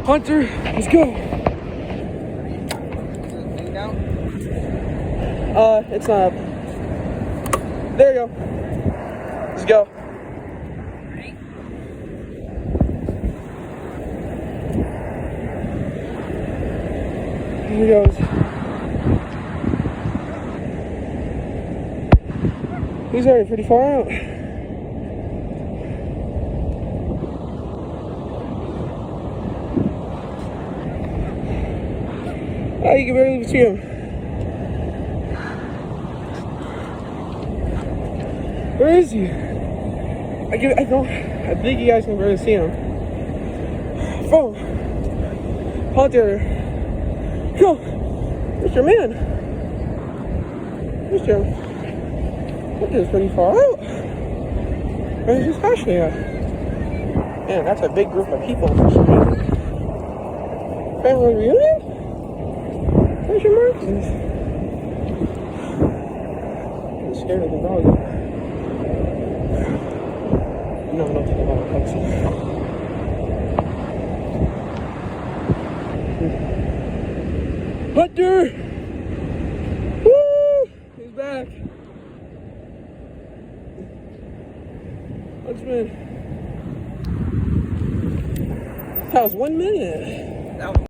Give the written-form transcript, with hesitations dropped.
Hunter, let's go. It's not up. There you go. Let's go. Here he goes. He's already pretty far out. Oh, you can barely see him. Where is he? I think you guys can barely see him. Phone. Hunter. Go. Where's your man? Hunter's pretty far out. Where's his Ashley at? Man, that's a big group of people for some reason. Family reunion? Where's your Marcus? I'm scared of the dog. No, nothing about a taxi. Hunter! Woo! He's back. Huntsman. That was 1 minute.